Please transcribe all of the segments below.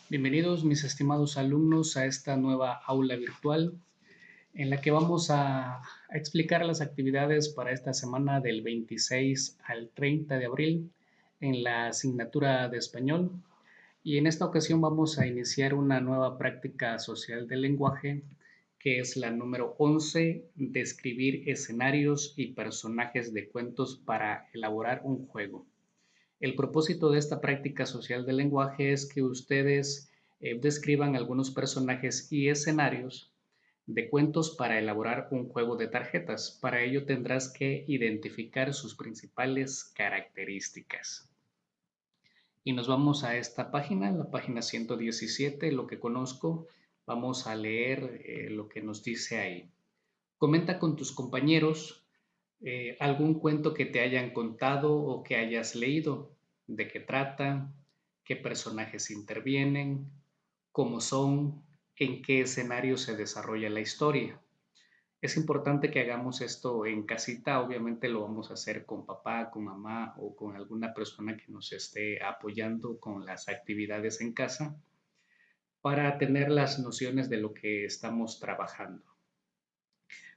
Bienvenidos mis estimados alumnos a esta nueva aula virtual en la que vamos a explicar las actividades para esta semana del 26 al 30 de abril en la asignatura de español. Y en esta ocasión vamos a iniciar una nueva práctica social del lenguaje que es la número 11, describir escenarios y personajes de cuentos para elaborar un juego. El propósito de esta práctica social del lenguaje es que ustedes describan algunos personajes y escenarios de cuentos para elaborar un juego de tarjetas. Para ello tendrás que identificar sus principales características. Y nos vamos a esta página, la página 117, lo que conozco. Vamos a leer lo que nos dice ahí. Comenta con tus compañeros algún cuento que te hayan contado o que hayas leído, de qué trata, qué personajes intervienen, cómo son, en qué escenario se desarrolla la historia. Es importante que hagamos esto en casita, obviamente lo vamos a hacer con papá, con mamá o con alguna persona que nos esté apoyando con las actividades en casa para tener las nociones de lo que estamos trabajando.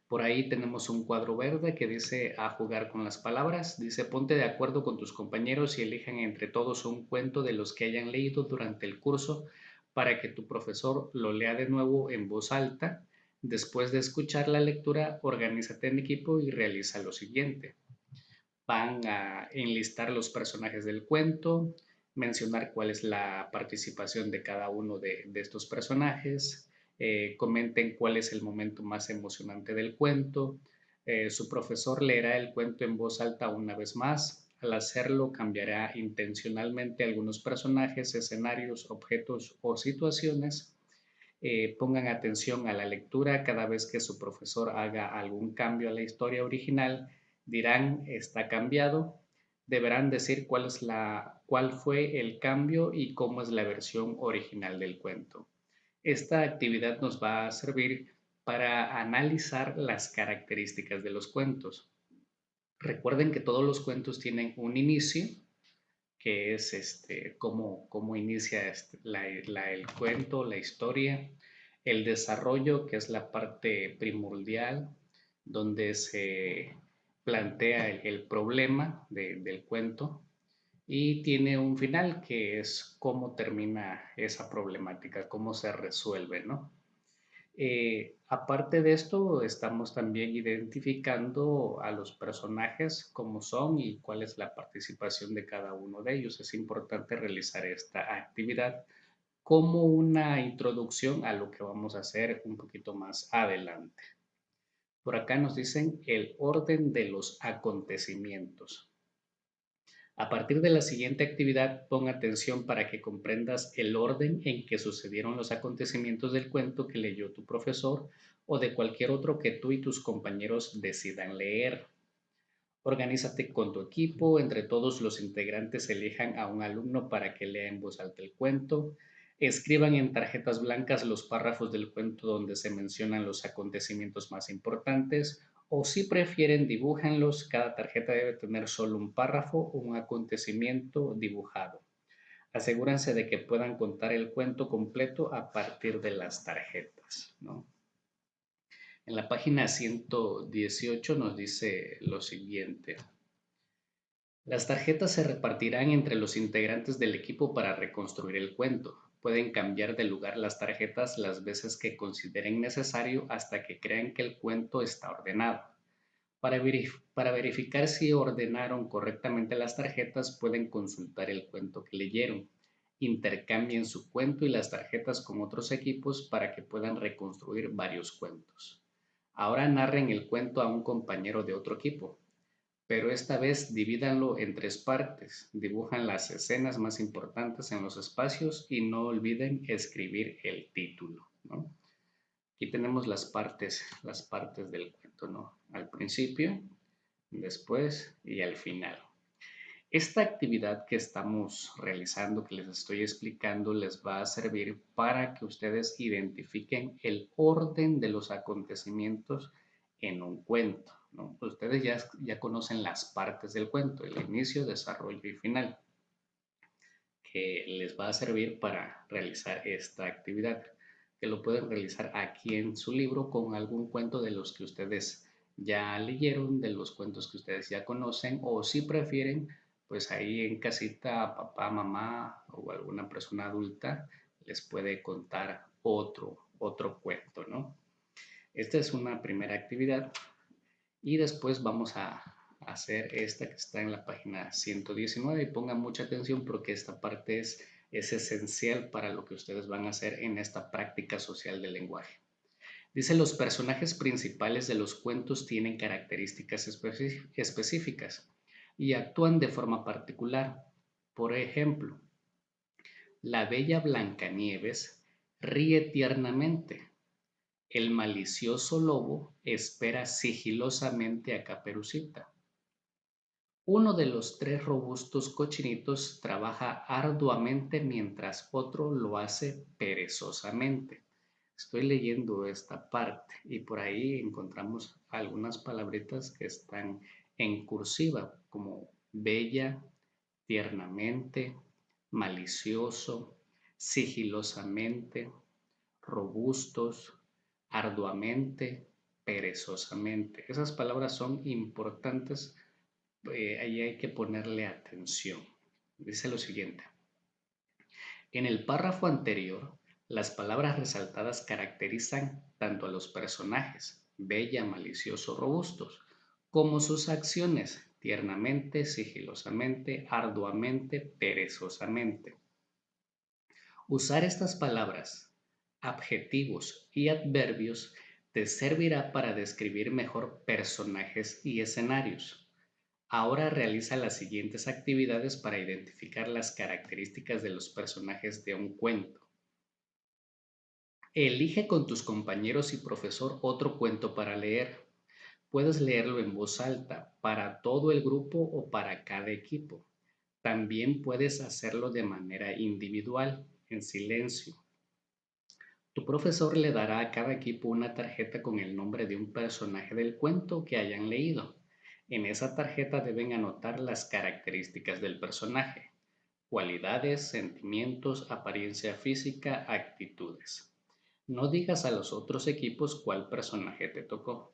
Por ahí tenemos un cuadro verde que dice a jugar con las palabras. Dice ponte de acuerdo con tus compañeros y elijan entre todos un cuento de los que hayan leído durante el curso para que tu profesor lo lea de nuevo en voz alta. Después de escuchar la lectura, organízate en equipo y realiza lo siguiente. Van a enlistar los personajes del cuento, mencionar cuál es la participación de cada uno de estos personajes, comenten cuál es el momento más emocionante del cuento. Su profesor leerá el cuento en voz alta una vez más. Al hacerlo, cambiará intencionalmente algunos personajes, escenarios, objetos o situaciones. Pongan atención a la lectura cada vez que su profesor haga algún cambio a la historia original. Dirán está cambiado. Deberán decir cuál fue el cambio y cómo es la versión original del cuento. Esta actividad nos va a servir para analizar las características de los cuentos. Recuerden que todos los cuentos tienen un inicio, que es cómo inicia el cuento, la historia, el desarrollo, que es la parte primordial, donde se plantea el problema del cuento, y tiene un final, que es cómo termina esa problemática, cómo se resuelve, ¿no? Aparte de esto, estamos también identificando a los personajes, cómo son y cuál es la participación de cada uno de ellos. Es importante realizar esta actividad como una introducción a lo que vamos a hacer un poquito más adelante. Por acá nos dicen el orden de los acontecimientos. A partir de la siguiente actividad, pon atención para que comprendas el orden en que sucedieron los acontecimientos del cuento que leyó tu profesor o de cualquier otro que tú y tus compañeros decidan leer. Organízate con tu equipo, entre todos los integrantes elijan a un alumno para que lea en voz alta el cuento. Escriban en tarjetas blancas los párrafos del cuento donde se mencionan los acontecimientos más importantes, o si prefieren dibújenlos. Cada tarjeta debe tener solo un párrafo o un acontecimiento dibujado. Asegúrense de que puedan contar el cuento completo a partir de las tarjetas, ¿no? En la página 118 nos dice lo siguiente. Las tarjetas se repartirán entre los integrantes del equipo para reconstruir el cuento. Pueden cambiar de lugar las tarjetas las veces que consideren necesario hasta que crean que el cuento está ordenado. Para verificar si ordenaron correctamente las tarjetas, pueden consultar el cuento que leyeron. Intercambien su cuento y las tarjetas con otros equipos para que puedan reconstruir varios cuentos. Ahora narren el cuento a un compañero de otro equipo, pero esta vez divídanlo en 3 partes. Dibujan las escenas más importantes en los espacios y no olviden escribir el título, ¿no? Aquí tenemos las partes del cuento, ¿no? Al principio, después y al final. Esta actividad que estamos realizando, que les estoy explicando, les va a servir para que ustedes identifiquen el orden de los acontecimientos en un cuento, ¿no? Ustedes ya conocen las partes del cuento, el inicio, desarrollo y final. les va a servir para realizar esta actividad, que lo pueden realizar aquí en su libro con algún cuento de los que ustedes ya leyeron, de los cuentos que ustedes ya conocen, o si prefieren, pues ahí en casita, papá, mamá o alguna persona adulta les puede contar otro cuento, ¿no? Esta es una primera actividad y después vamos a hacer esta que está en la página 119 y pongan mucha atención porque esta parte es esencial para lo que ustedes van a hacer en esta práctica social del lenguaje. Dice, los personajes principales de los cuentos tienen características específicas y actúan de forma particular. Por ejemplo, la bella Blancanieves ríe tiernamente. El malicioso lobo espera sigilosamente a Caperucita. Uno de los tres robustos cochinitos trabaja arduamente mientras otro lo hace perezosamente. Estoy leyendo esta parte y por ahí encontramos algunas palabritas que están en cursiva, como bella, tiernamente, malicioso, sigilosamente, robustos, arduamente, perezosamente. Esas palabras son importantes, ahí hay que ponerle atención. Dice lo siguiente. En el párrafo anterior, las palabras resaltadas caracterizan tanto a los personajes, bella, malicioso, robustos, como sus acciones, tiernamente, sigilosamente, arduamente, perezosamente. Usar estas palabras, adjetivos y adverbios te servirá para describir mejor personajes y escenarios. Ahora realiza las siguientes actividades para identificar las características de los personajes de un cuento. Elige con tus compañeros y profesor otro cuento para leer. Puedes leerlo en voz alta para todo el grupo o para cada equipo. También puedes hacerlo de manera individual, en silencio. Tu profesor le dará a cada equipo una tarjeta con el nombre de un personaje del cuento que hayan leído. En esa tarjeta deben anotar las características del personaje, cualidades, sentimientos, apariencia física, actitudes. No digas a los otros equipos cuál personaje te tocó.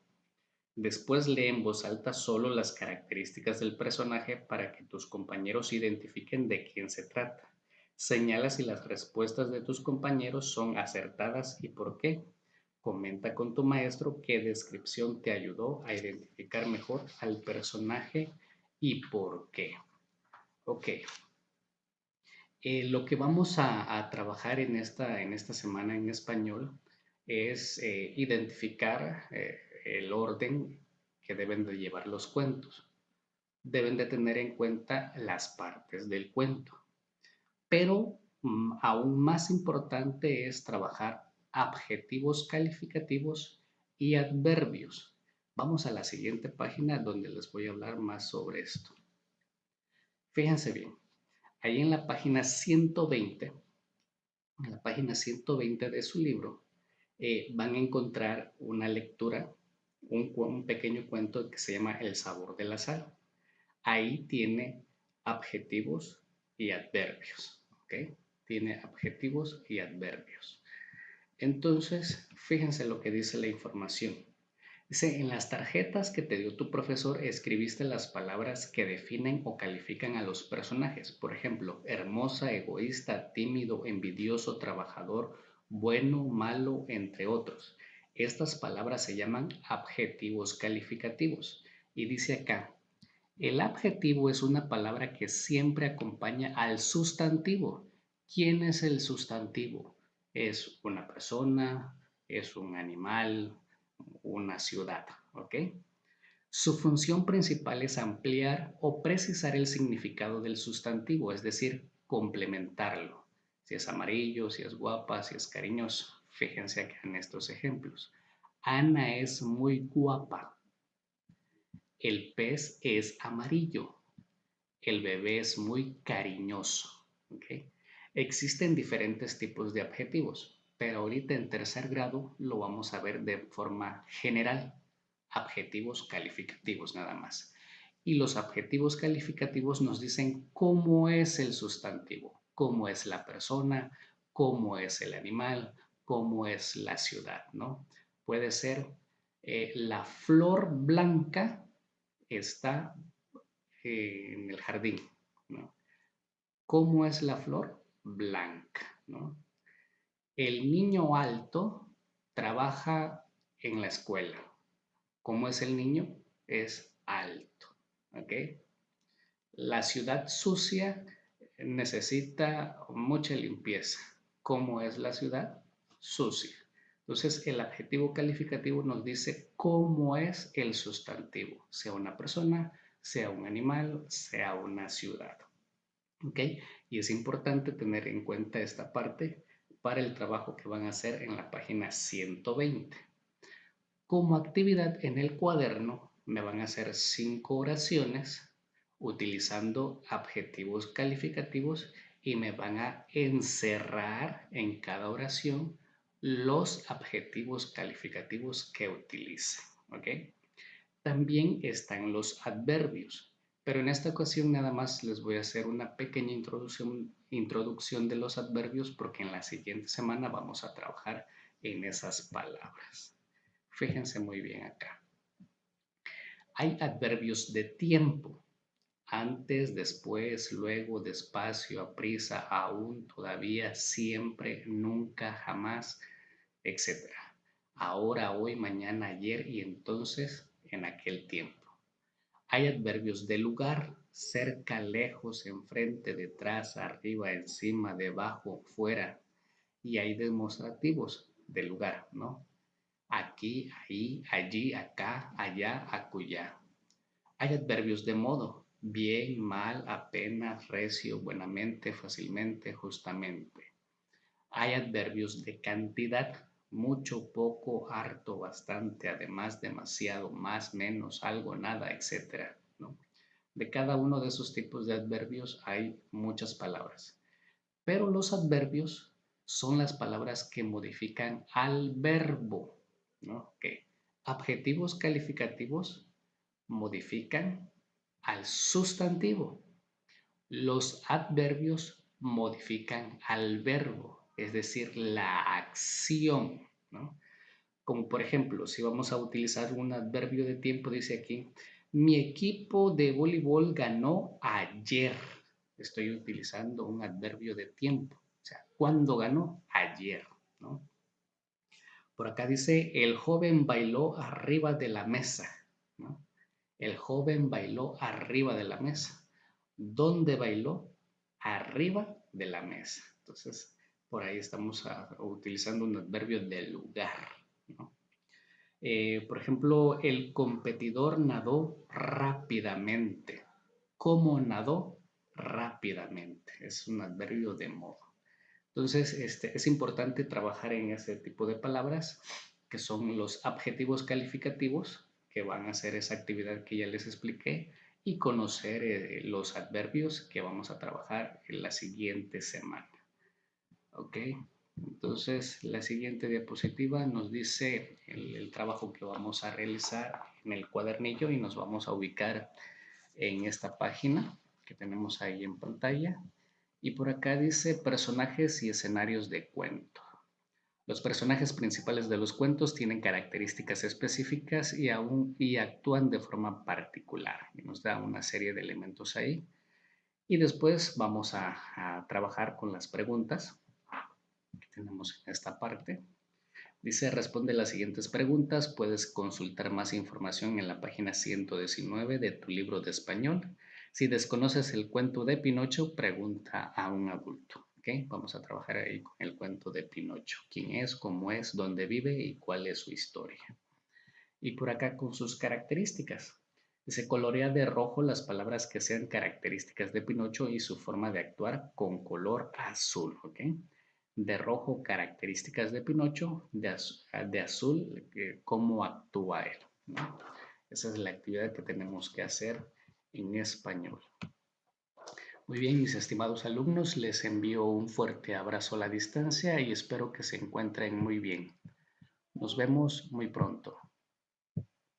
Después lee en voz alta solo las características del personaje para que tus compañeros identifiquen de quién se trata. Señala si las respuestas de tus compañeros son acertadas y por qué. Comenta con tu maestro qué descripción te ayudó a identificar mejor al personaje y por qué. Ok. Lo que vamos a trabajar en esta semana en español es identificar el orden que deben de llevar los cuentos. Deben de tener en cuenta las partes del cuento. Pero aún más importante es trabajar adjetivos calificativos y adverbios. Vamos a la siguiente página donde les voy a hablar más sobre esto. Fíjense bien, ahí en la página 120, de su libro, van a encontrar una lectura, un pequeño cuento que se llama El sabor de la sal. Ahí tiene adjetivos y adverbios, ¿ok? Tiene adjetivos y adverbios. Entonces, fíjense lo que dice la información. Dice, en las tarjetas que te dio tu profesor escribiste las palabras que definen o califican a los personajes. Por ejemplo, hermosa, egoísta, tímido, envidioso, trabajador, bueno, malo, entre otros. Estas palabras se llaman adjetivos calificativos. Y dice acá, el adjetivo es una palabra que siempre acompaña al sustantivo. ¿Quién es el sustantivo? Es una persona, es un animal, una ciudad, ¿ok? Su función principal es ampliar o precisar el significado del sustantivo, es decir, complementarlo. Si es amarillo, si es guapa, si es cariñoso. Fíjense acá en estos ejemplos. Ana es muy guapa. El pez es amarillo. El bebé es muy cariñoso. ¿Okay? Existen diferentes tipos de adjetivos, pero ahorita en tercer grado lo vamos a ver de forma general. Adjetivos calificativos nada más. Y los adjetivos calificativos nos dicen cómo es el sustantivo, cómo es la persona, cómo es el animal, cómo es la ciudad, ¿no? Puede ser la flor blanca está en el jardín, ¿no? ¿Cómo es la flor? Blanca, ¿no? El niño alto trabaja en la escuela. ¿Cómo es el niño? Es alto, ¿ok? La ciudad sucia necesita mucha limpieza. ¿Cómo es la ciudad? Sucia. Entonces, el adjetivo calificativo nos dice cómo es el sustantivo, sea una persona, sea un animal, sea una ciudad. ¿Ok? Y es importante tener en cuenta esta parte para el trabajo que van a hacer en la página 120. Como actividad en el cuaderno me van a hacer 5 oraciones utilizando adjetivos calificativos y me van a encerrar en cada oración los adjetivos calificativos que utilice. ¿Ok? También están los adverbios, pero en esta ocasión nada más les voy a hacer una pequeña introducción de los adverbios porque en la siguiente semana vamos a trabajar en esas palabras. Fíjense muy bien acá. Hay adverbios de tiempo. Antes, después, luego, despacio, aprisa, aún, todavía, siempre, nunca, jamás, etc. Ahora, hoy, mañana, ayer y entonces, en aquel tiempo. Hay adverbios de lugar, cerca, lejos, enfrente, detrás, arriba, encima, debajo, fuera. Y hay demostrativos de lugar, ¿no? Aquí, ahí, allí, acá, allá, acullá. Hay adverbios de modo, bien, mal, apenas, recio, buenamente, fácilmente, justamente. Hay adverbios de cantidad, mucho, poco, harto, bastante, además, demasiado, más, menos, algo, nada, etc., ¿no? De cada uno de esos tipos de adverbios hay muchas palabras, pero los adverbios son las palabras que modifican al verbo, ¿no? Que adjetivos calificativos modifican al sustantivo. Los adverbios modifican al verbo, es decir, la acción, ¿no? Como por ejemplo, si vamos a utilizar un adverbio de tiempo, dice aquí, mi equipo de voleibol ganó ayer. Estoy utilizando un adverbio de tiempo. O sea, ¿cuándo ganó? Ayer, ¿no? Por acá dice, el joven bailó arriba de la mesa, ¿no? El joven bailó arriba de la mesa. ¿Dónde bailó? Arriba de la mesa. Entonces, por ahí estamos utilizando un adverbio de lugar, ¿no? Por ejemplo, el competidor nadó rápidamente. ¿Cómo nadó? Rápidamente. Es un adverbio de modo. Entonces, es importante trabajar en ese tipo de palabras que son los adjetivos calificativos que van a hacer esa actividad que ya les expliqué y conocer los adverbios que vamos a trabajar en la siguiente semana. ¿Ok? Entonces, la siguiente diapositiva nos dice el trabajo que vamos a realizar en el cuadernillo y nos vamos a ubicar en esta página que tenemos ahí en pantalla. Y por acá dice personajes y escenarios de cuento. Los personajes principales de los cuentos tienen características específicas y actúan de forma particular. Y nos da una serie de elementos ahí. Y después vamos a trabajar con las preguntas que tenemos en esta parte. Dice, responde las siguientes preguntas. Puedes consultar más información en la página 119 de tu libro de español. Si desconoces el cuento de Pinocho, pregunta a un adulto. ¿Okay? Vamos a trabajar ahí con el cuento de Pinocho. ¿Quién es, cómo es, dónde vive y cuál es su historia? Y por acá con sus características. Se colorea de rojo las palabras que sean características de Pinocho y su forma de actuar con color azul. ¿Ok? De rojo, características de Pinocho, de azul, cómo actúa él, ¿no? Esa es la actividad que tenemos que hacer en español. Muy bien, mis estimados alumnos, les envío un fuerte abrazo a la distancia y espero que se encuentren muy bien. Nos vemos muy pronto.